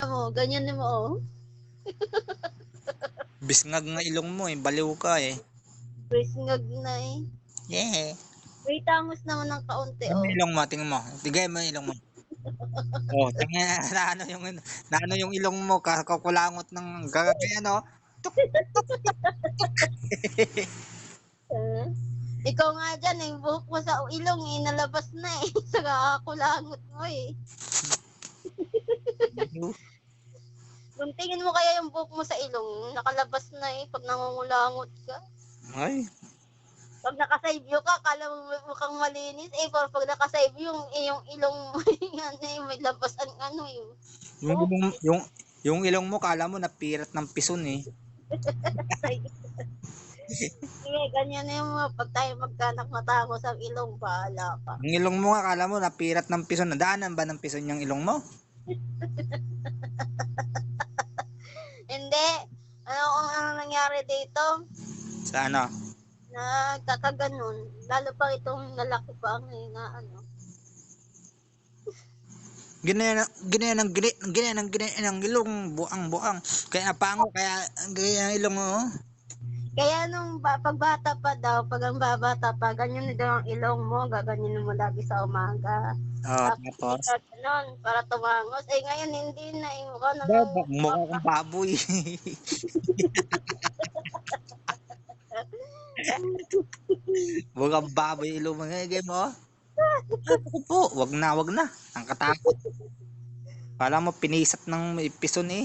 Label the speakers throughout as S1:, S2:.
S1: mo, ganyan mo, oh.
S2: Bisngag nga ilong mo eh, baliw ka eh.
S1: Brisngag na eh.
S2: Yeah.
S1: Wait, tangos naman ng kaunti,
S2: Ano
S1: oh.
S2: yung ilong mo? Tingnan mo. Tigay mo yung ilong mo. Oh, tingnan na ano yung ilong mo, kakulangot ng gagawin ano. Tuk, tuk, tuk, tuk.
S1: Ikaw nga dyan, yung buhok mo sa ilong, eh, nalabas na eh. Sa kakakulangot mo eh. Kung tingin mo kaya yung buhok mo sa ilong, nakalabas na eh, pag nangungulangot ka.
S2: Ay.
S1: Pag naka-side view ka, kala mo mukhang malinis eh, pero pag naka-side view, yung ilong mo, ano eh, may labas ang ano eh.
S2: Yung ilong mo, kala mo napirat ng pison eh.
S1: Sige, ganyan na yung mga pag tayo magkanak matangos ang ilong, bahala ka.
S2: Yung ilong mo nga, kala mo napirat ng pison. Nadaanan ba ng pison yung ilong mo?
S1: Hindi. Ano nangyari dito?
S2: Sa ano?
S1: Nagkakaganon. Lalo pa itong lalaki pa ang ano.
S2: Ginayan ng ilong, buang. Kaya pango, kaya ang ilong mo.
S1: Kaya nung pagbata pa daw, pag ang babata pa, ganyan na daw ang ilong mo, gaganyan mo lagi sa umaga.
S2: Tapos?
S1: Ganun, para tumangos. Eh ngayon hindi na, eh, mukha na lang.
S2: Mukha kang baboy. Mukha kang baboy ilong mo. Ngayon mo. Po, wag na. Ang katakot. Kala mo pinisat ng pison eh.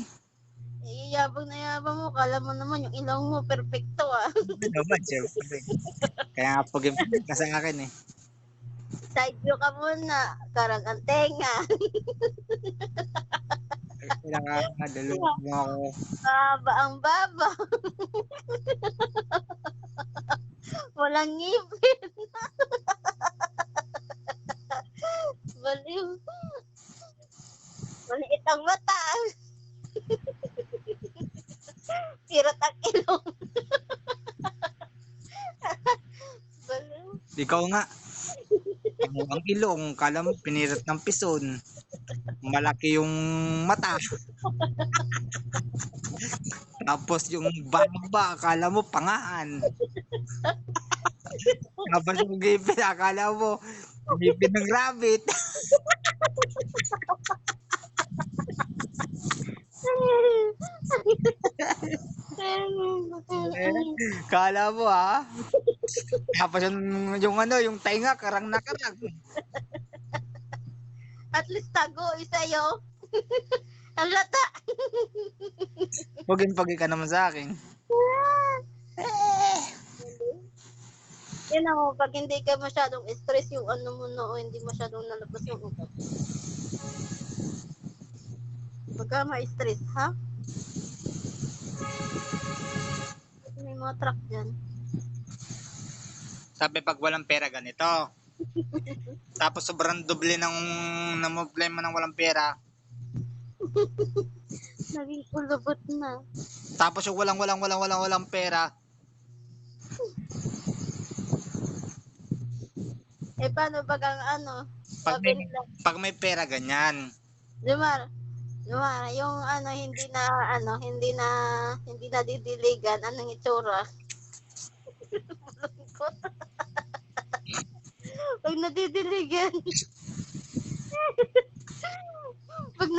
S1: Yabang na yabang mo, kala mo naman yung ilong mo, perfecto ah.
S2: Ano naman, syempre. Kaya nga pag ka sa akin eh.
S1: Side view ka muna, karang ang tenga.
S2: Pinakadalo mo ako.
S1: Baba ang baba. Walang ngipin. Baliw. Maliit ang mata. Kirot ang ilong. Baliw.
S2: Ikaw nga. Ang ilong, kala mo pinirat ng pison. Malaki yung mata. Tapos yung baba, akala mo pangaan. Tapos yung gipin, akala mo gipin ng rabbit. Kala mo ha. Tapos yung ano, yung tainga, karang na karang.
S1: At least tago sa'yo. Ang lata.
S2: Pugin-pugi ka naman sa akin.
S1: Yan ako, pag hindi ka masyadong stress yung ano mo no, hindi masyadong nalabas yung ugat. Pagka ma-stress, ha? May mga truck dyan.
S2: Sabi pag walang pera ganito. Tapos sobrang doble ng problema ng walang pera.
S1: Naging kulubot na.
S2: Tapos yung walang pera.
S1: Eh paano pag ang ano?
S2: Pag may pera ganyan.
S1: Lumar, yung ano hindi na didiligan, anong itsura? Pag nadidiligan. Pag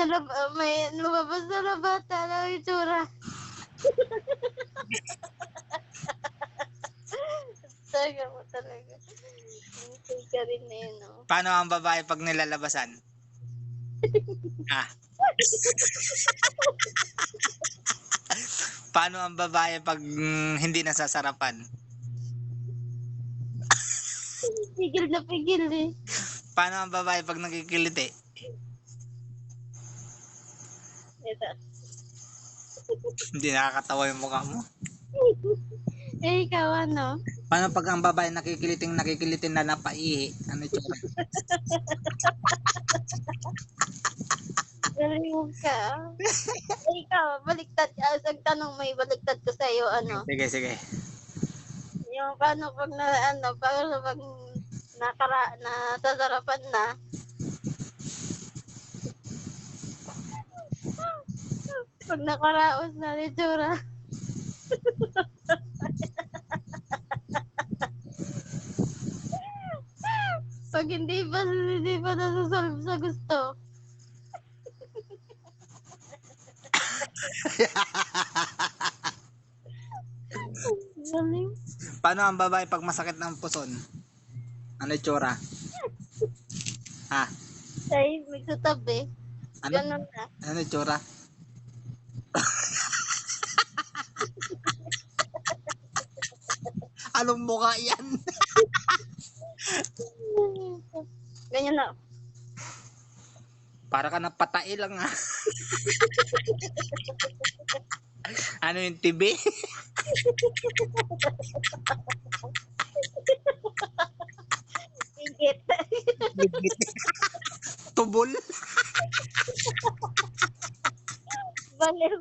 S1: may lumabas na labata, anong itsura? Talaga mo talaga. Hindi ka rin eh, no?
S2: Paano ang babae pag nilalabasan? Paano ang babae pag hindi nasasarapan?
S1: Pigil na pigil eh.
S2: Paano ang babae pag nakikiliti?
S1: Ito.
S2: Hindi nakakatawa yung mukha mo.
S1: Eh, ikaw ano?
S2: Paano pag ang babae nakikilitin na napaihi? Ano itsura?
S1: Galing ka. Eh, ikaw, baliktad. Ang tanong may baliktad ko sa'yo, ano?
S2: Sige.
S1: Yung paano pag paano pag nasasarapan na? Pag nakaraos na ni Tsura. Pag hindi pa nasusolve sa gusto. Galing.
S2: Paano ang babae pag masakit ng puson? Ano itsura? Ha?
S1: Ay, may katabi.
S2: Ano?
S1: Ganun na.
S2: Ano itsura? Anong mukha yan?
S1: Ganyan na.
S2: Para ka napatay lang ha. Ano yung tibi?
S1: Higit.
S2: Tubol?
S1: Baliw.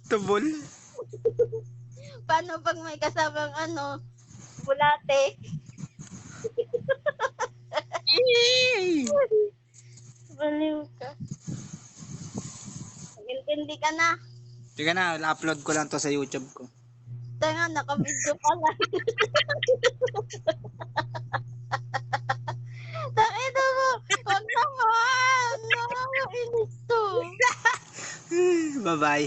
S2: Tubol?
S1: Paano pag may kasamang ano, bulate? Baliw ka. Intindi ka na.
S2: Sige na, upload ko lang to sa YouTube ko.
S1: Tanga, naka-video pa lang. Takina mo! Wag naman! Nakakainis to.
S2: Bye-bye.